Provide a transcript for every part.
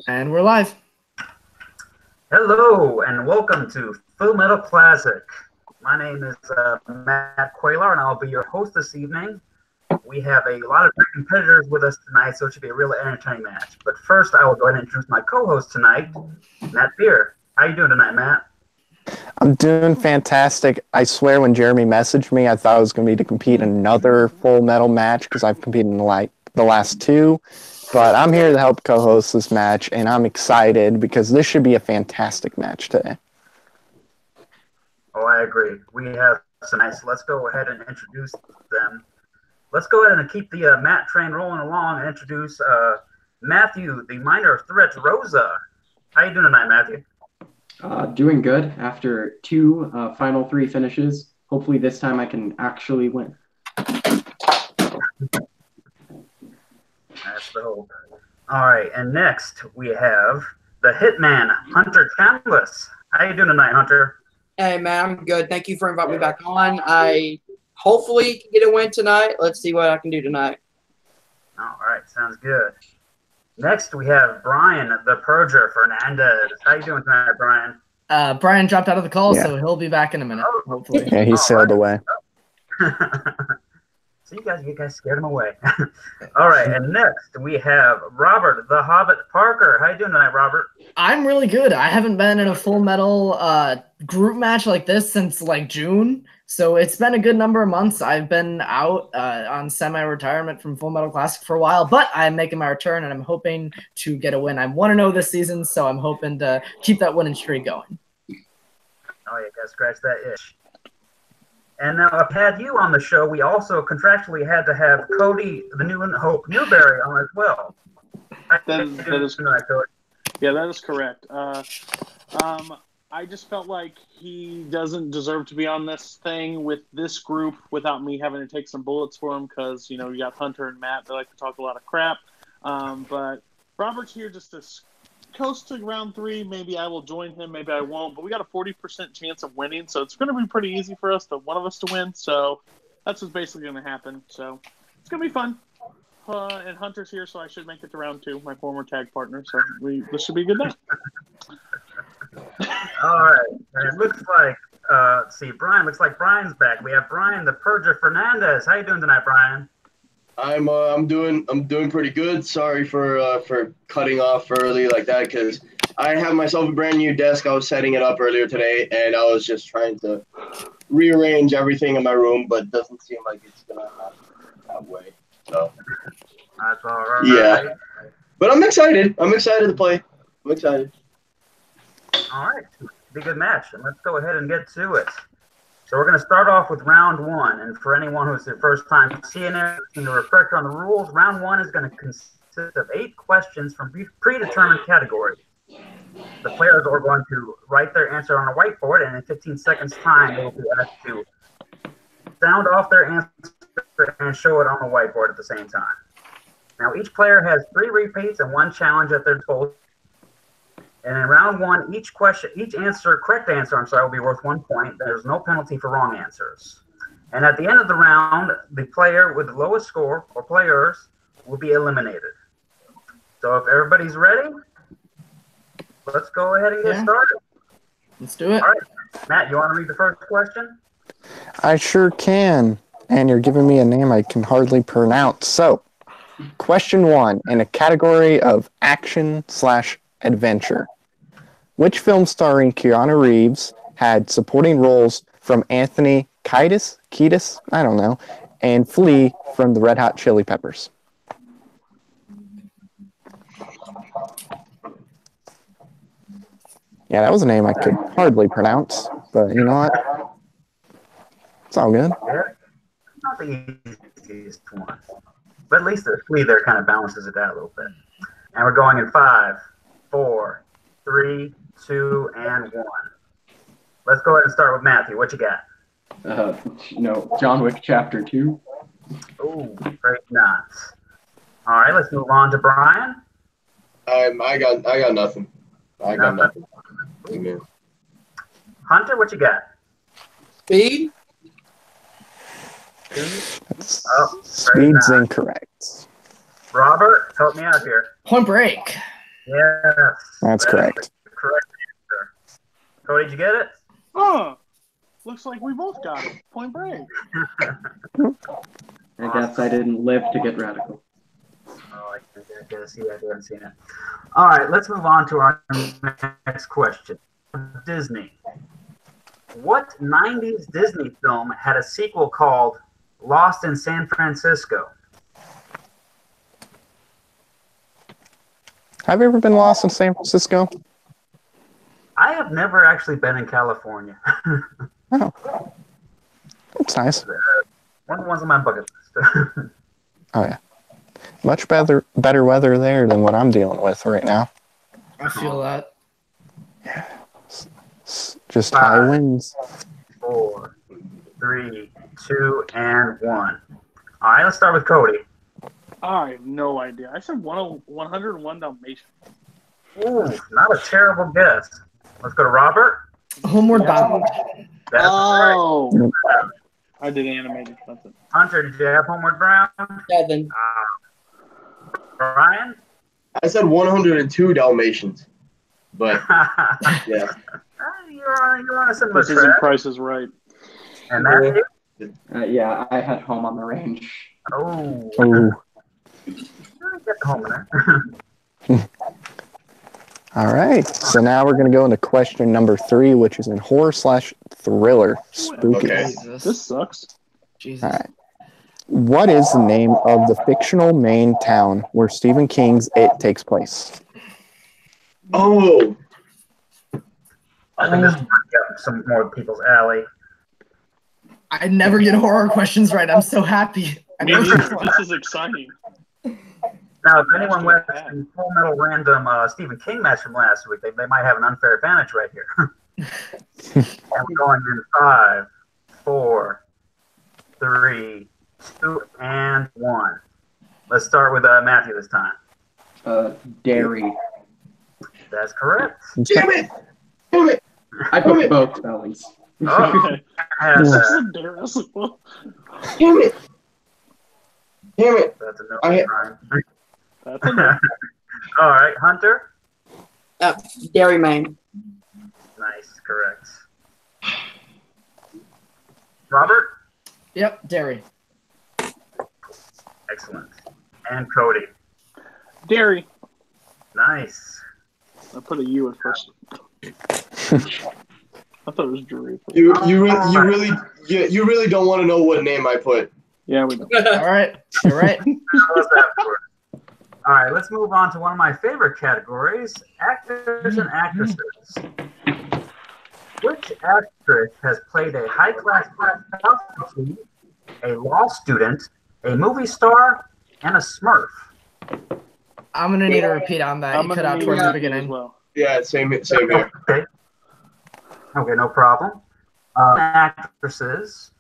And we're live. Hello, and welcome to Full Metal Classic. My name is Matt Cuellar, and I'll be your host this evening. We have a lot of great competitors with us tonight, so it should be a really entertaining match. But first, I will go ahead and introduce my co-host tonight, Matt Beer. How you doing tonight, Matt? I'm doing fantastic. I swear when Jeremy messaged me, I thought I was going to be to compete in another Full Metal match because I've competed in the last two. But I'm here to help co-host this match, and I'm excited because this should be a fantastic match today. Oh, I agree. We have some nice. Let's go ahead and introduce them. Let's go ahead and keep the Matt train rolling along and introduce Matthew, the Miner of Threats, Rosa. How you doing tonight, Matthew? Doing good after two final three finishes. Hopefully this time I can actually win. That's the hope. All right, and next we have the Hitman, Hunter Chambliss. How you doing tonight, Hunter? Hey, man, I'm good. Thank you for inviting me back on. I hopefully can get a win tonight. Let's see what I can do tonight. All right, sounds good. Next, we have Brian, the Purger Fernandez. How you doing tonight, Brian? Brian dropped out of the call, so he'll be back in a minute, hopefully. Yeah, he sailed away. So you guys scared him away. All right, and next we have Robert, the Hobbit Parker. How you doing tonight, Robert? I'm really good. I haven't been in a Full Metal group match like this since like June, so it's been a good number of months. I've been out on semi-retirement from Full Metal Classic for a while, but I'm making my return, and I'm hoping to get a win. I'm 1-0 this season, so I'm hoping to keep that winning streak going. Oh, yeah, gotta scratch that itch. And now I've had you on the show. We also contractually had to have Cody, the New Hope Newberry, on as well. That is tonight, Cody. Yeah, that is correct. I just felt like he doesn't deserve to be on this thing with this group without me having to take some bullets for him because, you know, you got Hunter and Matt. They like to talk a lot of crap. But Robert's here just to coast to round 3. Maybe I will join him. Maybe I won't. But we got a 40% chance of winning, so it's going to be pretty easy for one of us to win. So that's what's basically going to happen. So it's going to be fun. And Hunter's here, so I should make it to round 2, my former tag partner. So this should be a good night. All right. And it looks like, Brian. Looks like Brian's back. We have Brian, the Purger Fernandez. How you doing tonight, Brian? I'm doing pretty good. Sorry for cutting off early like that because I have myself a brand new desk. I was setting it up earlier today, and I was just trying to rearrange everything in my room, but it doesn't seem like it's gonna happen that way. So that's all right. Yeah, but I'm excited. I'm excited to play. I'm excited. All right, be a good match, and let's go ahead and get to it. So we're going to start off with round 1, and for anyone who's their first time seeing it, and to reflect on the rules, round 1 is going to consist of 8 questions from predetermined categories. The players are going to write their answer on a whiteboard, and in 15 seconds' time, they will be asked to sound off their answer and show it on the whiteboard at the same time. Now, each player has 3 repeats and 1 challenge at their disposal. And in round 1, each correct answer, will be worth 1 point. There's no penalty for wrong answers. And at the end of the round, the player with the lowest score, or players, will be eliminated. So if everybody's ready, let's go ahead and get started. Let's do it. All right. Matt, you want to read the first question? I sure can. And you're giving me a name I can hardly pronounce. So, question 1, in a category of action/adventure. Which film starring Keanu Reeves had supporting roles from Anthony Kiedis, I don't know, and Flea from the Red Hot Chili Peppers? Yeah, that was a name I could hardly pronounce, but you know what? It's all good. Yeah, not the easiest one. But at least the Flea there kind of balances it out a little bit. And we're going in 5, 4, 3, 2, and 1. Let's go ahead and start with Matthew. What you got? John Wick Chapter 2. Oh, great knots. All right, let's move on to Brian. I got nothing. I got nothing. Hunter, what you got? Speed. Speed's incorrect. Robert, help me out here. Point Break. Yes. That's correct. The correct answer. Cody, did you get it? Oh, looks like we both got it. Point Break. I guess I didn't live to get radical. Oh, I guess I haven't seen it. All right, let's move on to our next question. Disney. What 90s Disney film had a sequel called Lost in San Francisco? Have you ever been lost in San Francisco? I have never actually been in California. Oh, that's nice. One of the ones on my bucket list. Oh yeah, much better weather there than what I'm dealing with right now. I feel that. Just high winds. 4, 3, 2, and 1. All right, let's start with Cody. I have no idea. I said 101 Dalmatians. Ooh, not a terrible guess. Let's go to Robert. Homeward Bound. That's right. Oh. I did animated something. Hunter, did you have Homeward Bound? 7. Brian? I said 102 Dalmatians, but yeah. You're on a similar This isn't track. Price is Right. And Matthew? Yeah, I had Home on the Range. Oh. Ooh. Get the home in there. All right. So now we're going to go into question number 3, which is in horror/thriller. Spooky. Okay. Jesus. This sucks. Jesus. All right. What is the name of the fictional Maine town where Stephen King's It takes place? Oh, I think this might get some more people's alley. I never get horror questions right. I'm so happy. I Me know neither. This is exciting. Now, if anyone went to the Full Metal Random Stephen King match from last week, they might have an unfair advantage right here. And we're going in 5, 4, 3, 2, and 1. Let's start with Matthew this time. Dairy. That's correct. damn it! Damn it! I put both spellings. Oh, Okay. has, This is a dare wrestle. Damn it! Damn it! that's a no. I- Brian. That's enough. All right, Hunter. Dairy Maine. Nice, correct. Robert. Yep, Derry. Excellent. And Cody. Dairy. Nice. I put a U at first. I thought it was Drury. You really don't want to know what name I put. Yeah, we know. All right. You're right. How was that for? All right, let's move on to one of my favorite categories, actors and actresses. Which actress has played a high-class prostitute, a law student, a movie star, and a Smurf? I'm going to need a repeat on that. You cut out towards the as beginning. well. Yeah, same here. Okay, no problem. Actresses.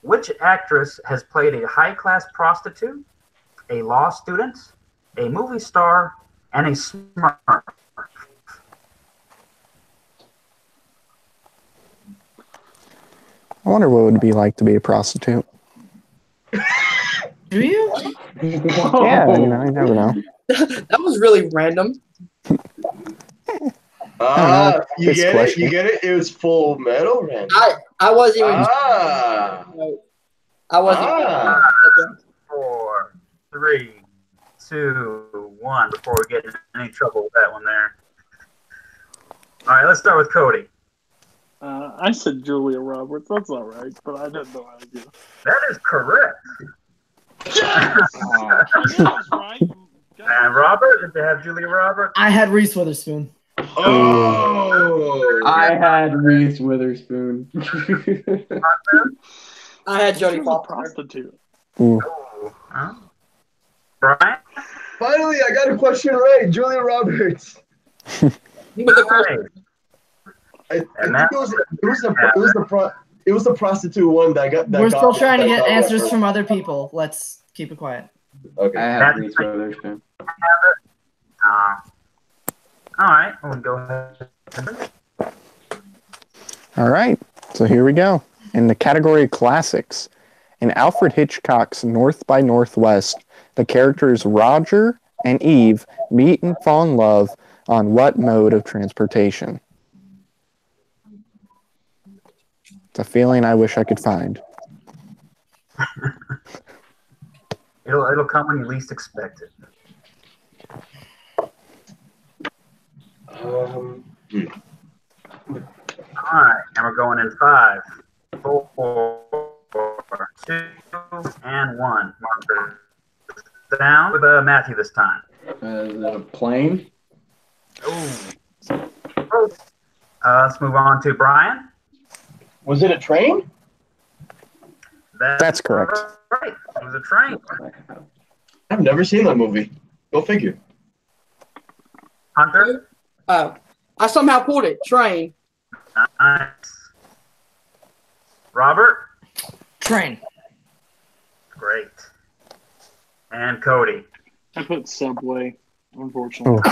Which actress has played a high-class prostitute, a law student, a movie star, and a Smurf? I wonder what it would be like to be a prostitute. Do you? Yeah, you never know. That was really random. You This get it? question. You get it? It was Full Metal Random. I wasn't even. I wasn't. 4, 3, 2, 1. Before we get in any trouble with that one there. All right, let's start with Cody. I said Julia Roberts. That's all right, but I didn't know how to do it. That is correct. I was right. And Robert, did you have Julia Roberts? I had Reese Witherspoon. Oh! I had Reese Witherspoon. I had She Jodie was a Foster. prostitute. Ooh. Oh, huh? Brian? Finally, I got a question right. Julia Roberts. With the first, Right. I think it was the prostitute one that got. We're still trying to get answers from other people. Let's keep it quiet. Okay. I had Reese Witherspoon. All right, we'll go ahead. All right, so here we go. In the category of classics, in Alfred Hitchcock's North by Northwest, the characters Roger and Eve meet and fall in love on what mode of transportation? It's a feeling I wish I could find. It'll come when you least expect it. All right, and we're going in 5, 4, 2, and 1. Marker down with Matthew this time. Is it a plane? Ooh. Let's move on to Brian. Was it a train? That's correct. Right. It was a train. I've never seen that movie. Go figure. Hunter. Oh, I somehow pulled it. Train. Nice. Robert. Train. Great. And Cody. I put Subway, unfortunately.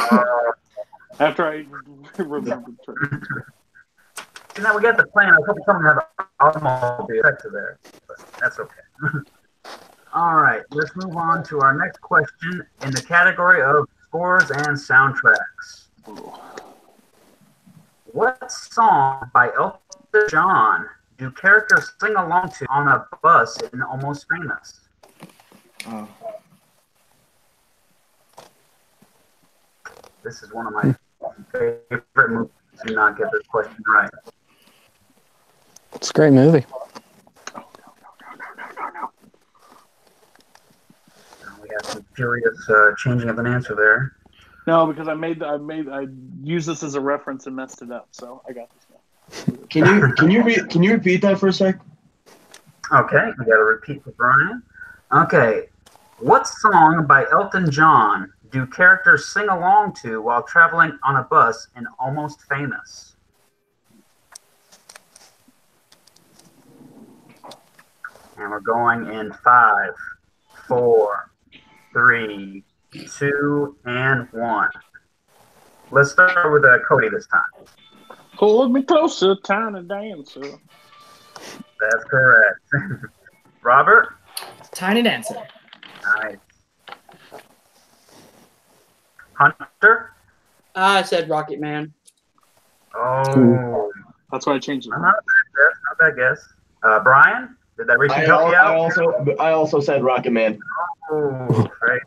After I remembered train. See, now we got the plane. I was hoping someone had an automobile sector there, but that's okay. All right, let's move on to our next question in the category of scores and soundtracks. What song by Elton John do characters sing along to on a bus in Almost Famous? Oh. This is one of my favorite movies to not get this question right. It's a great movie. We have some furious changing of an answer there. No, because I used this as a reference and messed it up, so I got this now. Can you repeat that for a sec? Okay, we got to repeat for Brian. Okay, what song by Elton John do characters sing along to while traveling on a bus in Almost Famous? And we're going in 5, 4, 3, 2, and 1. Let's start with Cody this time. Hold me closer, tiny dancer. That's correct. Robert? Tiny Dancer. Nice. Hunter? I said Rocket Man. Oh. That's why I changed it. Not a bad guess. Brian? Did that reach help you out? I also said Rocket Man. Oh, great.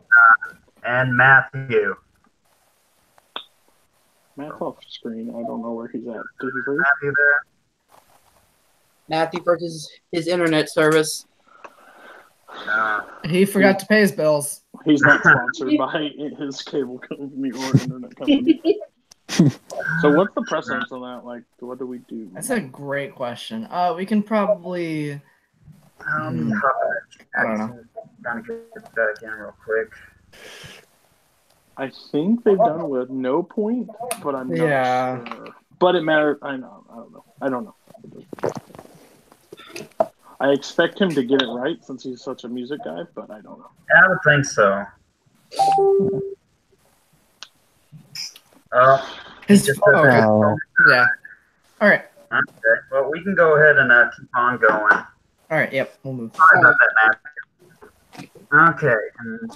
And Matthew. Matt's off screen. I don't know where he's at. Did he leave? Matthew there? Matthew purchases his internet service. He forgot to pay his bills. He's not sponsored by his cable company or internet company. So what's the precedence on that? Like, what do we do? That's a great question. We can probably. I don't know. Trying to get that again real quick. I think they've done it with no point, but I'm not sure. But it matters. I don't know. I expect him to get it right since he's such a music guy, but I don't know. I would think so. Yeah. All right. Okay. Well, we can go ahead and keep on going. All right. Yep. We'll move. Sorry about that, Matt. Okay. And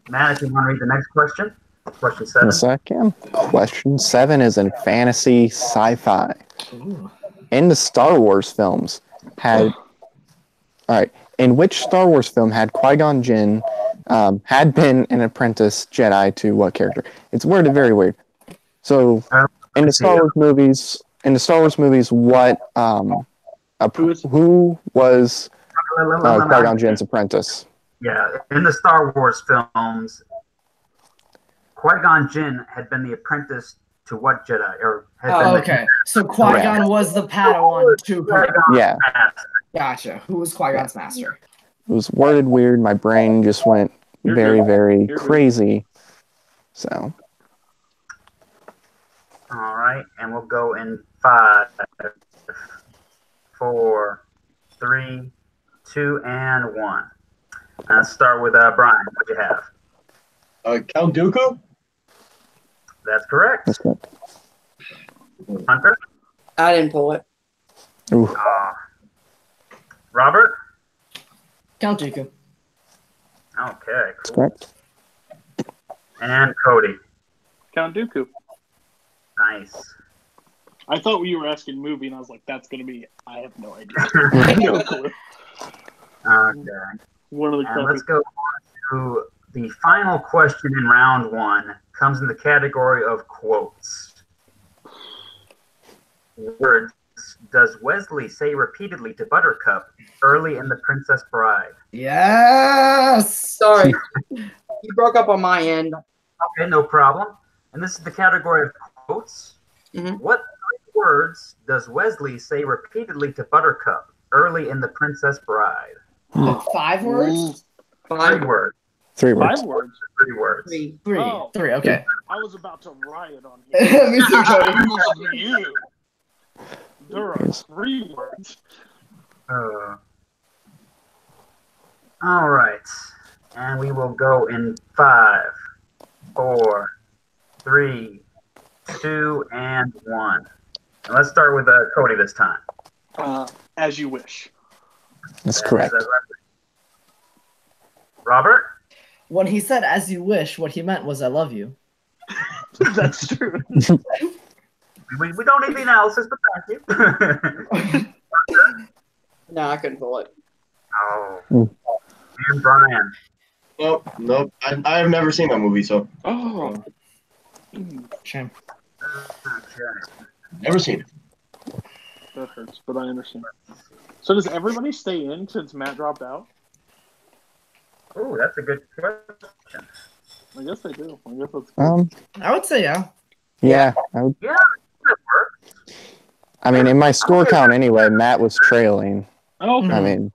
Matt, if you want to read the next question. Question 7. Yes, I can. Question 7 is in fantasy sci-fi. Ooh. In the Star Wars films, in which Star Wars film had Qui-Gon Jinn had been an apprentice Jedi to what character? It's worded very weird. So in the Star Wars movies, what who was Qui-Gon Jinn's apprentice? Yeah, in the Star Wars films, Qui-Gon Jinn had been the apprentice to what Jedi? Okay. So Qui-Gon was the Padawan to Qui-Gon. Yeah. Gotcha. Who was Qui-Gon's master? It was worded weird. My brain just went very crazy. So. All right, and we'll go in 5, 4, 3, 2, and 1. Let's start with Brian. What do you have? Count Dooku? That's correct. That's correct. Hunter? I didn't pull it. Ooh. Robert? Count Dooku. Okay, That's cool. correct. And Cody. Count Dooku. Nice. I thought you were asking movie, and I was like, that's going to be it. I have no idea. I have no clue. Okay. One of the And let's go on to the final question in round one. Comes in the category of quotes. Words does Wesley say repeatedly to Buttercup early in The Princess Bride? Yes. Sorry. You broke up on my end. Okay, no problem. And this is the category of quotes. Mhm. What 3 words does Wesley say repeatedly to Buttercup early in The Princess Bride? 5 words? 3 words. 3 words. 5 words. 3 words. 3. 3. Oh. 3, okay. I was about to riot on here. Me too, Cody. You. There are 3 words. All right. And we will go in 5, 4, 3, 2, and 1. And let's start with Cody this time. As you wish. That's correct. Robert? When he said "as you wish," what he meant was "I love you." That's true. We don't need the analysis, but thank you. No, I couldn't pull it. Oh. And Brian. Nope. I have never seen that movie, so Oh. Shame. Okay. never seen it. That hurts, but I understand. So does everybody stay in since Matt dropped out? Oh, that's a good question. I guess they do. I guess that's I would say yeah. Yeah. I would. Yeah, that works. I mean, in my score count anyway, Matt was trailing. Oh, okay. I mean,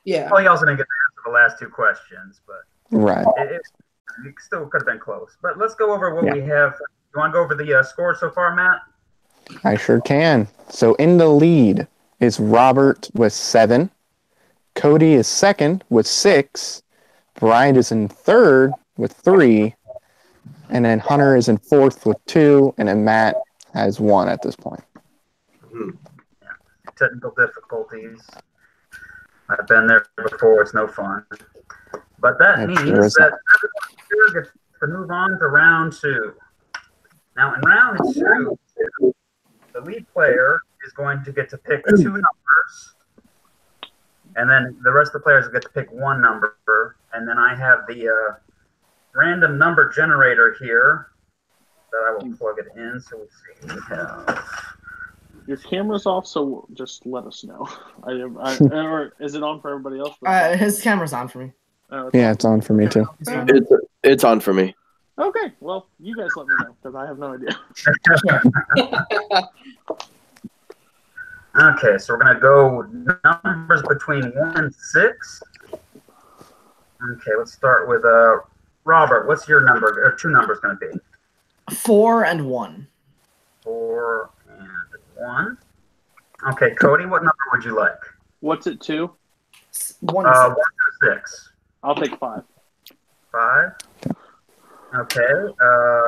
Yeah. Well, he also didn't get to answer the last 2 questions, but right. it still could have been close. But let's go over what Yeah. we have. You want to go over the score so far, Matt? I sure can. So in the lead is Robert with 7. Cody is second with 6. Brian is in third with 3. And then Hunter is in fourth with 2. And then Matt has 1 at this point. Technical difficulties. I've been there before. It's no fun. But that It means sure is that everyone here gets to move on to round 2. Now, in round 2, the lead player is going to get to pick 2 numbers, and then the rest of the players will get to pick 1 number. And then I have the random number generator here that I will plug it in. So we see we have. Your camera's off, so just let us know. Or is it on for everybody else? His camera's on for me. Yeah, it's on for me too. It's on for me. Okay, well, you guys let me know, because I have no idea. Okay, so we're going to go numbers between 1 and 6. Okay, let's start with Robert. What's your number, or 2 numbers going to be? 4 and 1. 4 and 1. Okay, Cody, what number would you like? What's it to? 1 and 6. 1 through 6. I'll take 5. 5. Okay,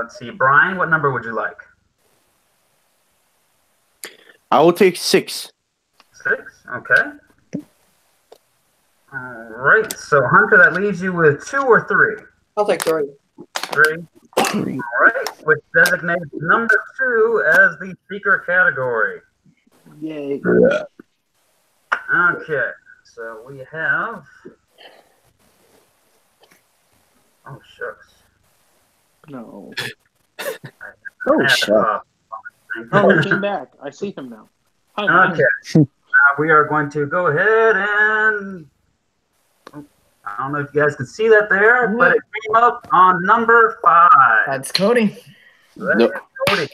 let's see. Brian, what number would you like? I will take 6. 6, okay. All right, so Hunter, that leaves you with 2 or 3? I'll take 3. 3. All right, which designates number 2 as the speaker category. Yay. Okay, so we have. Oh, shucks. No. Oh, shucks. Oh, he came back. I see him now. Hi, Okay, we are going to go ahead and. I don't know if you guys can see that there, but it came up on number 5. That's Cody. Nope. Cody.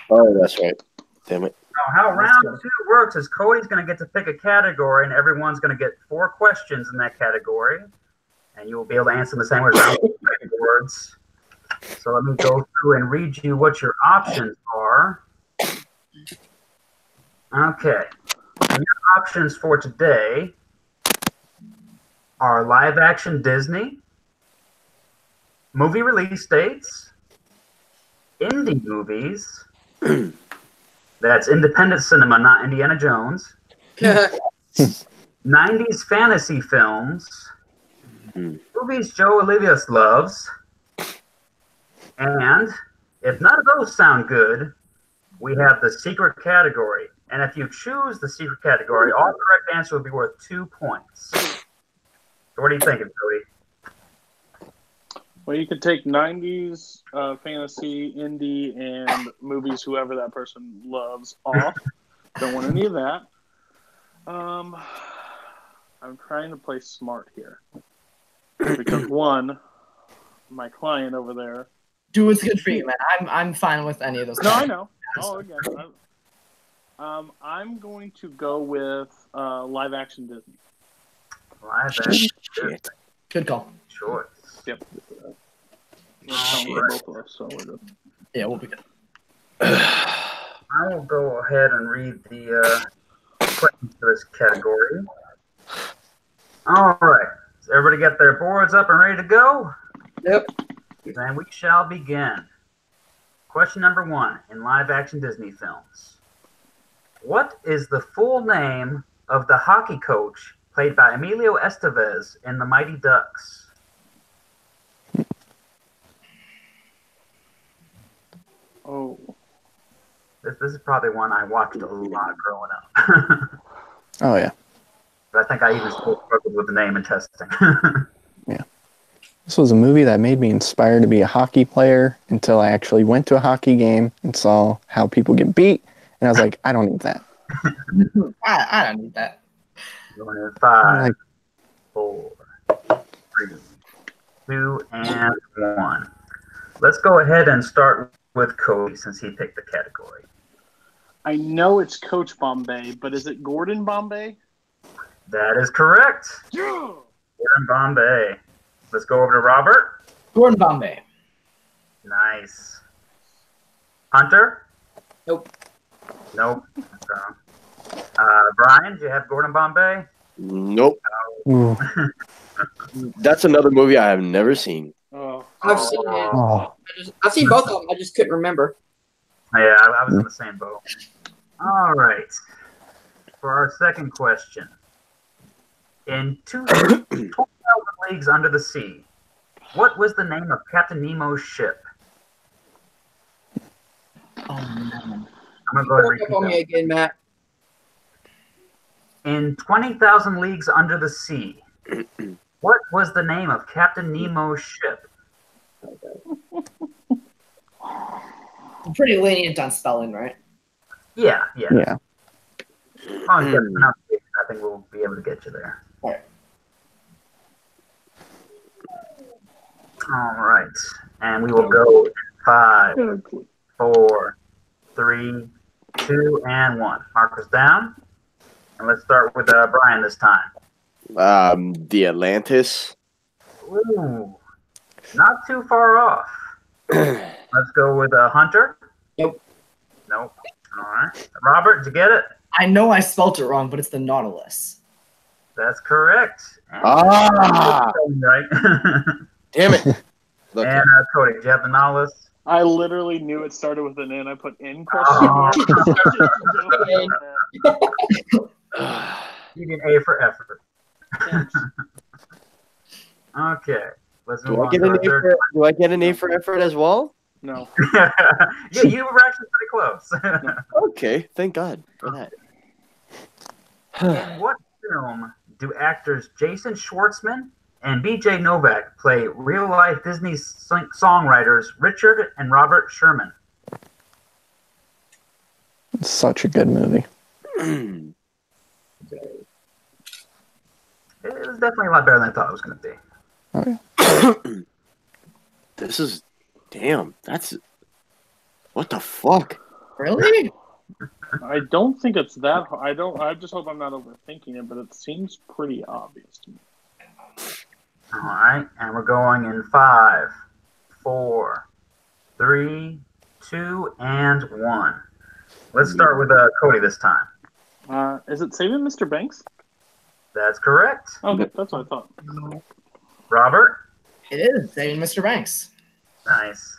Oh, that's right. Damn it. Now, how round 2 works is Cody's going to get to pick a category, and everyone's going to get 4 questions in that category, and you will be able to answer the same words. So let me go through and read you what your options are. Okay. And your options for today are live-action Disney, movie release dates, indie movies, that's independent cinema, not Indiana Jones, 90s fantasy films, movies Joe Olivius loves, And if none of those sound good, we have the secret category. And if you choose the secret category, all correct answer will be worth 2 points. So what are you thinking, Cody? Well, you could take 90s fantasy, indie, and movies whoever that person loves off. Don't want any of that. I'm trying to play smart here. Because one, my client over there. Do what's good for you, man. I'm fine with any of those. No, I know. Oh, again. I'm going to go with live action Disney. Live action. Shit. Good call. Choice. Yep. Both of us, so we're good. Yeah, we'll be good. I will go ahead and read the questions for this category. All right. Does everybody get their boards up and ready to go? Yep. Then we shall begin. Question number 1 in live action Disney films. What is the full name of the hockey coach played by Emilio Estevez in The Mighty Ducks? Oh. This is probably one I watched a lot growing up. Oh, yeah. But I think I even still struggled with the name and testing. Yeah. This was a movie that made me inspired to be a hockey player until I actually went to a hockey game and saw how people get beat. And I was like, I don't need that. I don't need that. Going in 5, Like- 4, 3, 2, and 1. Let's go ahead and start with Cody since he picked the category. I know it's Coach Bombay, but is it Gordon Bombay? That is correct. Yeah. Gordon Bombay. Let's go over to Robert. Gordon Bombay. Nice. Hunter? Nope. Nope. That's wrong. Brian, do you have Gordon Bombay? Nope. Ooh. That's another movie I have never seen. Oh. I've seen it. Oh. I've seen both of them. I just couldn't remember. Yeah, I was in the same boat. All right. For our second question. In 2000 Leagues Under the Sea, what was the name of Captain Nemo's ship? Oh, man. I'm going to go ahead and Work up on me repeat again, Matt. that. In 20,000 Leagues Under the Sea, what was the name of Captain Nemo's ship? I'm pretty lenient on spelling, right? Yeah. Yeah. As long as you get the pronunciation, I think we'll be able to get you there. All All right. And we will go in 5, 4, 3, 2, and 1. Markers down. And let's start with Brian this time. The Atlantis. Ooh, not too far off. Let's go with Hunter. Nope. Nope. All right. Robert, did you get it? I know I spelt it wrong, but it's the Nautilus. That's correct. Ah! Right. Damn it. Look, And Cody, did you have the Nautilus? I literally knew it started with an N. I put N question mark. You get A for effort. Okay. Let's move do I on get to an our A third. for, do I get an A for effort as well? No. Yeah, you were actually pretty close. Okay, thank God for that. In what film do actors Jason Schwartzman and B.J. Novak play real-life Disney songwriters Richard and Robert Sherman? It's such a good movie. It was definitely a lot better than I thought it was going to be. Oh, yeah. This is damn. That's what the fuck. Really? I don't think it's that. I just hope I'm not overthinking it, but it seems pretty obvious to me. All right, and we're going in 5, 4, 3, 2, and 1. Let's start with Cody this time. Is it Saving Mr. Banks? That's correct. Okay, that's what I thought. Robert? It is Saving Mr. Banks. Nice.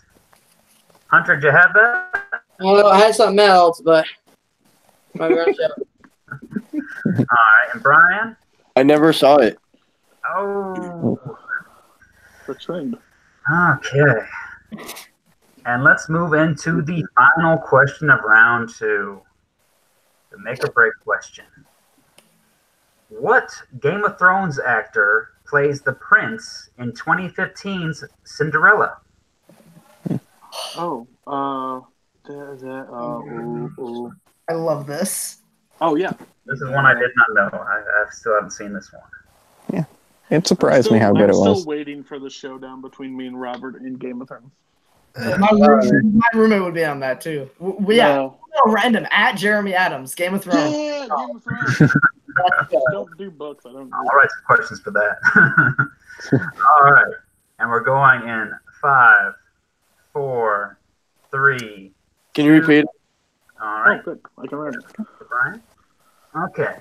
Hunter, did you have that? Well, I had something else, but my gosh, All right, and Brian? I never saw it. Oh. The trend. Okay. And let's move into the final question of round 2. The make or break question. What Game of Thrones actor plays the prince in 2015's Cinderella? Oh, I love this. oh yeah. This is one I did not know. I still haven't seen this one. It surprised me how good it I'm was. still waiting for the showdown between me and Robert in Game of Thrones. My roommate would be on that too. Yeah, No. random at Jeremy Adams, Game of Thrones. Yeah, Game of Thrones. Don't do books. I don't know. I'll write some questions for that. All right. And we're going in 5, 4, 3. Can you repeat? All Oh, right. good. I can write it. Brian? Okay.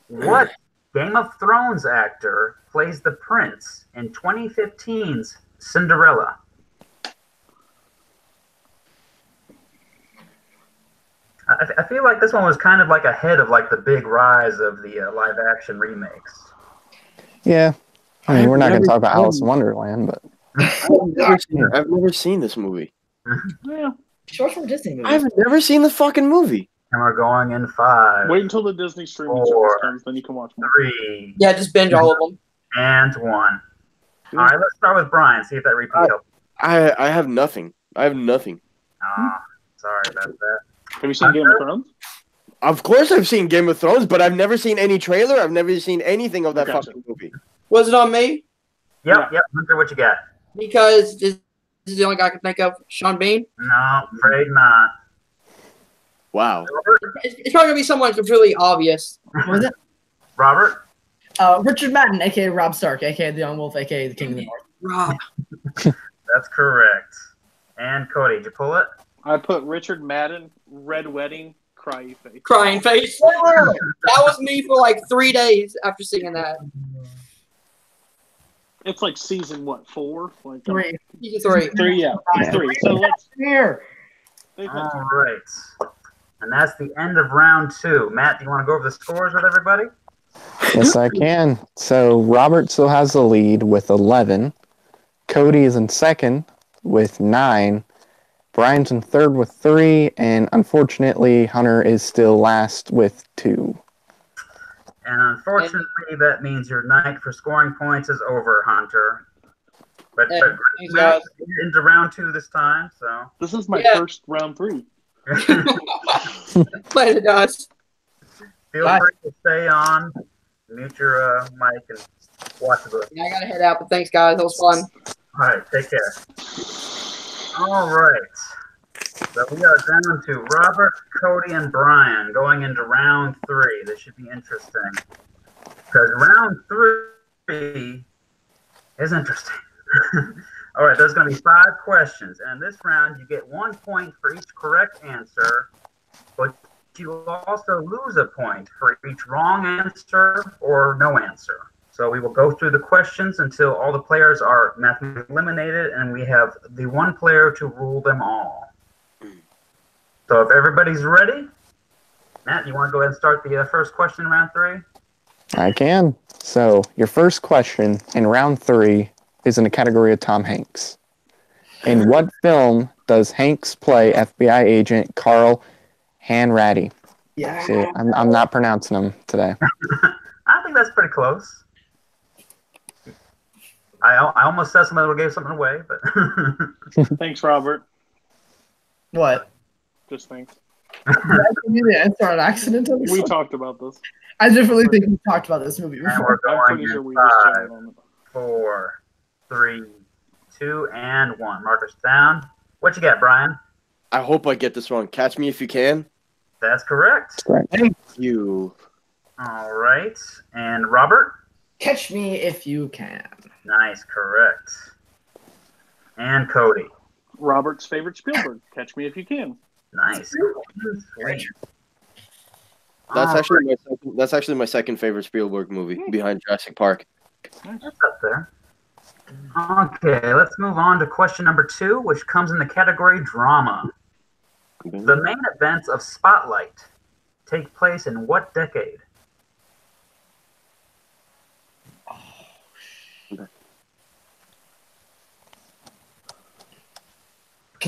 What Game of Thrones actor plays the prince in 2015's Cinderella? I feel like this one was kind of like ahead of like the big rise of the live action remakes. Yeah. I mean, we're not going to talk about never- Alice in Wonderland, but I've never seen this movie. Yeah. Short from Disney movie. I've never seen the fucking movie. And we're going in 5, Wait until the Disney streaming 4, service comes, then you can watch more. 3, Yeah, just binge all of them. and 1. All right, let's start with Brian. See if that repeats. I have nothing. I have nothing. Sorry about that. Have you seen Game of Thrones? Of course I've seen Game of Thrones, but I've never seen any trailer. I've never seen anything of that Gotcha. fucking movie. Was it on me? Yep. Hunter, what you got? Because this is the only guy I can think of. Sean Bean. No, afraid not. Wow. It's probably gonna be someone completely obvious. What was it? Robert? Richard Madden, aka Rob Stark, aka the Young Wolf, aka the King of the North. Rob. That's correct. And Cody, did you pull it? I put Richard Madden, Red Wedding, Cry Face. Crying face. That was me for like 3 days after singing that. It's like season, what, 4? Like 3. Season 3. 3, yeah. It's 3. So let's... Here. All right. And that's the end of round 2. Matt, do you want to go over the scores with everybody? yes, I can. So Robert still has the lead with 11. Cody is in second with 9. Brian's in third with 3. And unfortunately, Hunter is still last with 2. And unfortunately, that means your night for scoring points is over, Hunter. But Thanks, Matt, guys. you're into round 2 this time, so. This is my first round 3. Later, guys. Feel free to stay on, mute your mic, and watch the book. Yeah, I gotta head out, but thanks, guys. That was fun. All right, take care. All right. So we are down to Robert, Cody, and Brian going into round 3. This should be interesting. Because round 3 is interesting. All right, there's going to be 5 questions. And in this round, you get 1 point for each correct answer, but you also lose a point for each wrong answer or no answer. So we will go through the questions until all the players are mathematically eliminated, and we have the one player to rule them all. So if everybody's ready, Matt, you want to go ahead and start the first question in round 3? I can. So your first question in round 3 is in the category of Tom Hanks. In what film does Hanks play FBI agent Carl Hanratty? Yeah. See, I'm not pronouncing them today. I think that's pretty close. I almost said something that gave something away, but Thanks, Robert. What? Just thanks. Did I give you the answer on accident on this We one? talked about this. I definitely think we talked about this movie and before. we're I'm going pretty sure in we just 5, chatted on it. 4, 3, 2, and 1. Markers down. What you got, Brian? I hope I get this wrong. Catch me if you can. That's correct. Correct. Thank you. All right. And Robert? Catch me if you can. Nice, correct. And Cody? Robert's favorite Spielberg. Catch me if you can. Nice. Sweet. That's All actually my second favorite Spielberg movie, behind Jurassic Park. That's up there. Okay, let's move on to question number 2, which comes in the category drama. The main events of Spotlight take place in what decade?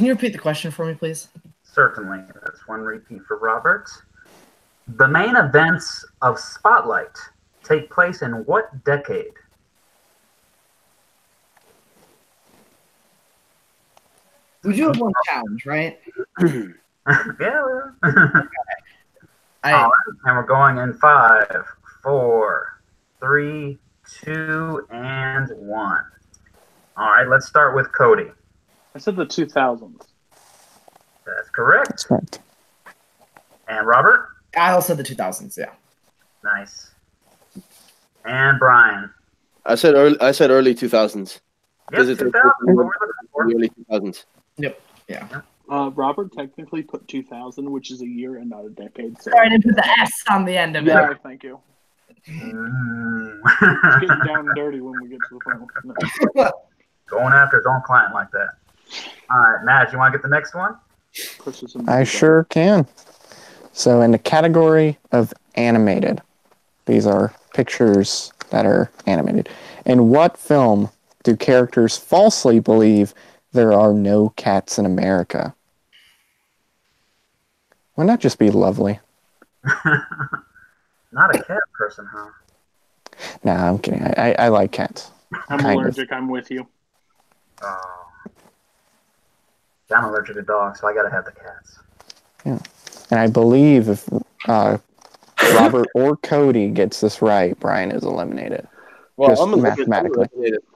Can you repeat the question for me, please? Certainly. That's one repeat for Robert. The main events of Spotlight take place in what decade? We do have one challenge, right? Yeah. I All right, and we're going in 5, 4, 3, 2, and 1. All right, let's start with Cody. I said the 2000s. That's correct. That's right. And Robert? I also the 2000s. Yeah. Nice. And Brian? I said early 2000s. Yep, 2000. What we're looking for. Early 2000s. Yep. Yeah. Robert technically put 2000, which is a year and not a decade. So. Sorry, I didn't put the S on the end of it. Yeah, thank you. Mm. It's getting down and dirty when we get to the final. No. Going after his own client like that. All right, Matt, you want to get the next one? I sure can. So in the category of animated, these are pictures that are animated. In what film do characters falsely believe there are no cats in America? Why not just be lovely? Not a cat person, huh? Nah, I'm kidding. I like cats. I'm Kind of. allergic. I'm with you. Oh. I'm allergic to dogs, so I gotta have the cats. Yeah. And I believe if Robert or Cody gets this right, Brian is eliminated. Well, Just I'm mathematically.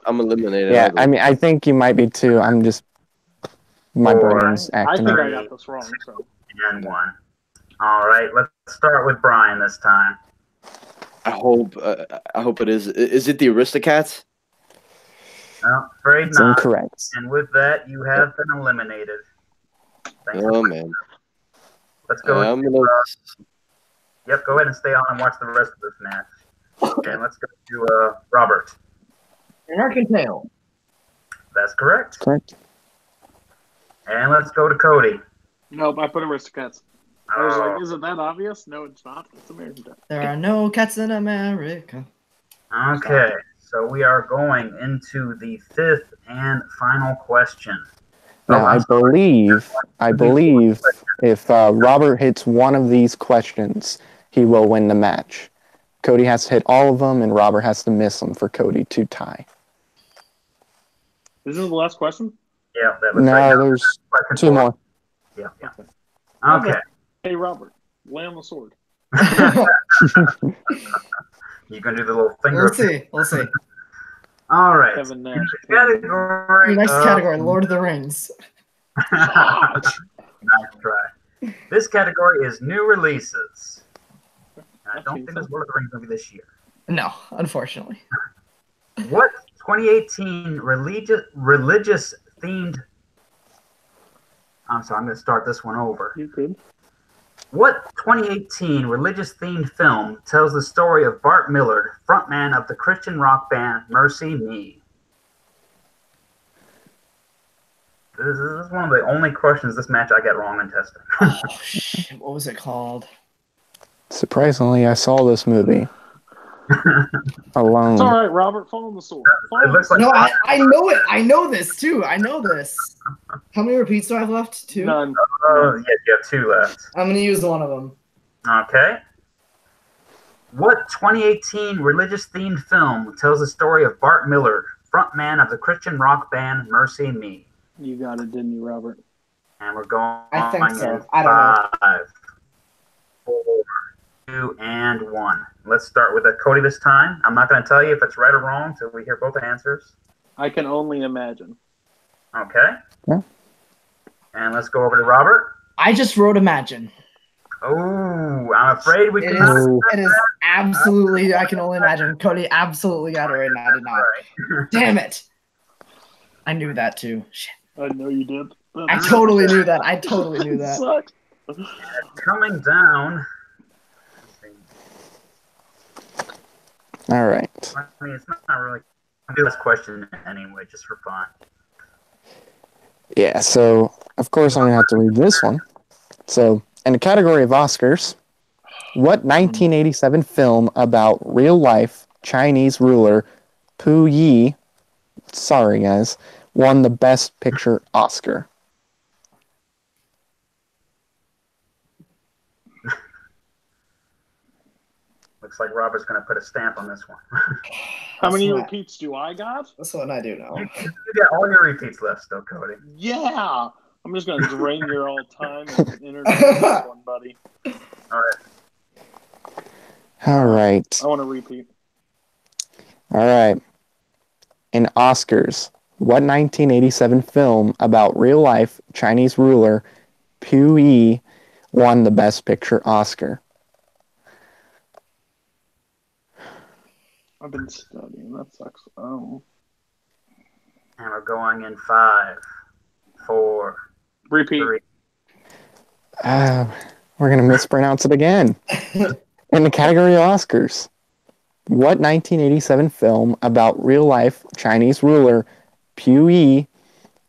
I'm eliminated. Yeah, I mean, I think you might be too. I'm just... My Four. brain's I acting think up. I got this wrong. So And 1. All right, let's start with Brian this time. I hope it is. Is it the Aristocats? No, afraid It's not. incorrect. And with that, you have been eliminated. Thanks Oh for man. Let's go. I'm gonna. Yep, go ahead and stay on and watch the rest of this match. And let's go to Robert. American Tail. That's correct. Correct. And let's go to Cody. nope, I put Aristocats. I was like, is it that obvious? No, it's not. It's American Dad. There are no cats in America. Okay, so we are going into the 5th and final question. Now, I believe if Robert hits one of these questions, he will win the match. Cody has to hit all of them, and Robert has to miss them for Cody to tie. Is this the last question? Yeah, that was No, right now. there's Question 2 4. more. Yeah. Okay. Hey, Robert, lay on the sword. You gonna do the little finger? We'll see. All right. Kevin Nash. Category. Next category, Lord of the Rings. Nice try. This category is new releases. And I don't think there's Lord of the Rings movie this year. No, unfortunately. What 2018 religious themed? I'm sorry, I'm going to start this one over. You could. What 2018 religious themed film tells the story of Bart Millard, frontman of the Christian rock band Mercy Me? This is one of the only questions this match I get wrong in testing. Oh, shit. What was it called? Surprisingly, I saw this movie alone. It's all right, Robert. Fall on the sword. It looks like No, I know it. I know this too. I know this. How many repeats do I have left? 2? None. yes, you have 2 left. I'm gonna use one of them. Okay. What 2018 religious-themed film tells the story of Bart Millard, frontman of the Christian rock band Mercy Me? You got it, didn't you, Robert? And we're going I think so. in I don't know. 5, 4, 2, and 1. Let's start with Cody this time. I'm not going to tell you if it's right or wrong until we hear both answers. I can only imagine. Okay. Yeah. And let's go over to Robert. I just wrote Imagine. Oh, I'm afraid we It cannot. is absolutely, I can only imagine. Cody absolutely got it right and I did not. Right. Damn it. I knew that too. Shit. I know you did. I totally knew that. I totally knew that. Sucks. Coming down. All right. I mean, it's not really. I'll do this question anyway, just for fun. Yeah, so, of course, I'm going to have to read this one. So, in the category of Oscars, what 1987 film about real-life Chinese ruler Pu Yi, sorry guys, won the Best Picture Oscar? Looks like Robert's going to put a stamp on this one. How many That's repeats do I got? That's what I do now. You got all your repeats left still, Cody. Yeah. I'm just going to drain your all time and introduce this one, buddy. All right. All right. I want to repeat. All right. In Oscars, what 1987 film about real-life Chinese ruler Pu Yi won the Best Picture Oscar? I've been studying. That sucks. And we're going in 5, 4, Repeat. 3. We're going to mispronounce it again. In the category of Oscars, what 1987 film about real-life Chinese ruler Pu Yi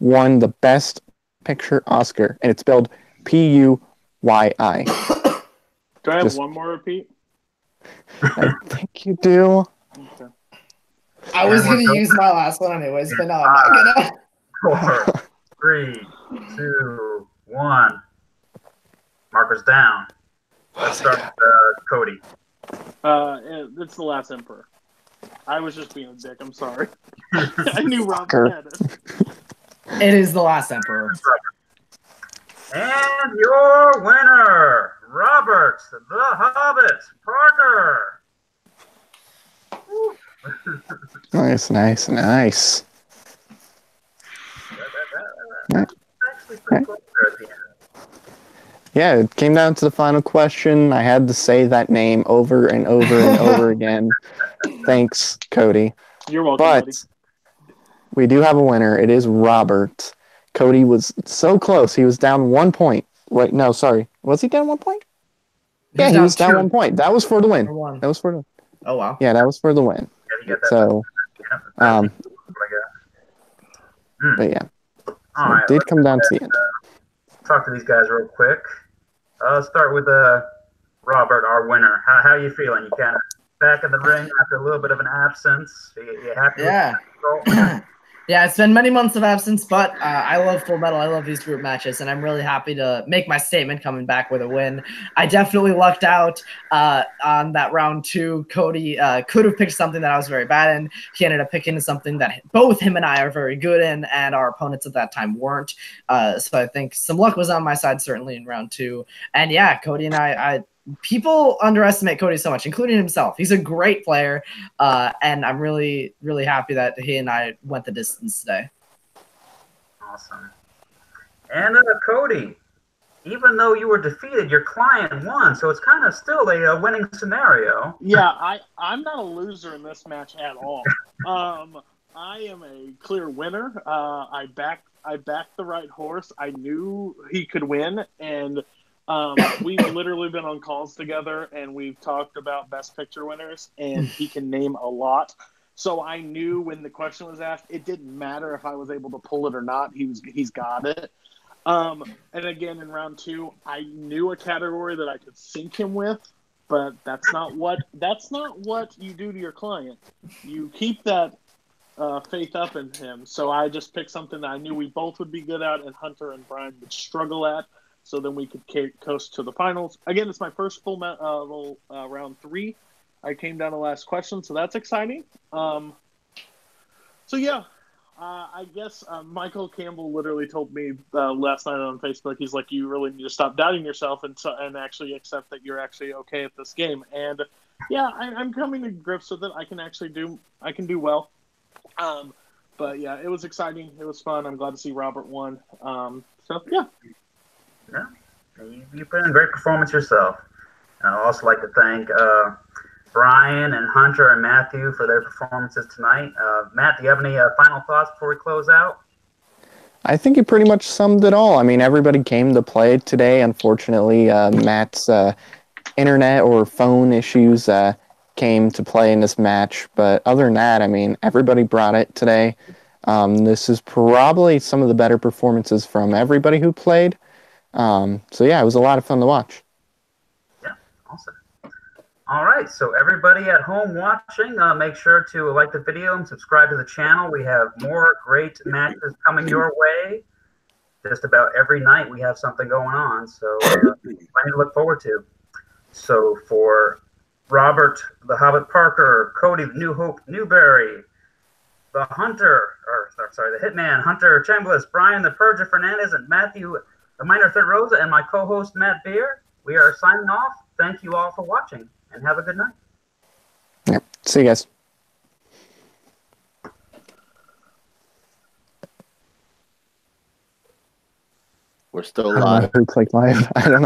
won the Best Picture Oscar? And it's spelled P-U-Y-I. Do I have one more repeat? I think you do. Okay. I was going to use my last one anyways, but no, I'm not going to. 4, 3, 2, 1. Marker's down. Let's start with Cody. It's The Last Emperor. I was just being a dick. I'm sorry. I knew Robert had it. It is The Last Emperor. And your winner, Robert the Hobbit Parker. Nice. Actually pretty close there at the end. Yeah, it came down to the final question. I had to say that name over and over and over again. Thanks, Cody. You're welcome, But buddy. we do have a winner. It is Robert. Cody was so close. He was down 1 point. Wait, no, sorry. Was he down 1 point? Yeah, he was down 1 point. That was for the win. That was for the win. Oh, wow. Yeah, that was for the win. Yeah, you get that. So, but yeah. All right, Did come down to the end. Talk to these guys real quick. Let's start with Robert, our winner. How you feeling? You kind of back in the ring after a little bit of an absence. You happy? Yeah. With the result? Yeah, it's been many months of absence, but I love Full Metal. I love these group matches, and I'm really happy to make my statement coming back with a win. I definitely lucked out on that round 2. Cody could have picked something that I was very bad in. He ended up picking something that both him and I are very good in, and our opponents at that time weren't. So I think some luck was on my side, certainly in round 2. And yeah, Cody and I people underestimate Cody so much, including himself. He's a great player, and I'm really, really happy that he and I went the distance today. Awesome. And Cody, even though you were defeated, your client won, so it's kind of still a winning scenario. Yeah, I'm not a loser in this match at all. I am a clear winner. I backed the right horse. I knew he could win, and we've literally been on calls together, and we've talked about Best Picture winners, and he can name a lot. So I knew when the question was asked, it didn't matter if I was able to pull it or not. He's got it. And again, in round 2, I knew a category that I could sink him with, but that's not what you do to your client. You keep that faith up in him. So I just picked something that I knew we both would be good at, and Hunter and Brian would struggle at. So then we could coast to the finals. Again, it's my first full round 3. I came down to last question, so that's exciting. So yeah, I guess Michael Campbell literally told me last night on Facebook. He's like, "You really need to stop doubting yourself and actually accept that you're actually okay at this game." And yeah, I'm coming to grips with it. I can do well. But yeah, it was exciting. It was fun. I'm glad to see Robert won. So yeah. Yeah, you put in a great performance yourself. I'd also like to thank Brian and Hunter and Matthew for their performances tonight. Matt, do you have any final thoughts before we close out? I think you pretty much summed it all. I mean, everybody came to play today. Unfortunately, Matt's internet or phone issues came to play in this match. But other than that, I mean, everybody brought it today. This is probably some of the better performances from everybody who played. So yeah, it was a lot of fun to watch. Yeah, awesome. All right, so everybody at home watching, make sure to like the video and subscribe to the channel. We have more great matches coming your way. Just about every night we have something going on, so plenty to look forward to. So for Robert the Hobbit Parker, Cody the New Hope Newberry, the Hitman Hunter Chambliss, Brian the Purger Fernandez, and Matthew the Minor Third Rosa, and my co-host Matt Beer. We are signing off. Thank you all for watching, and have a good night. Yep. See you guys. We're still I don't know live. who clicked live. I don't know.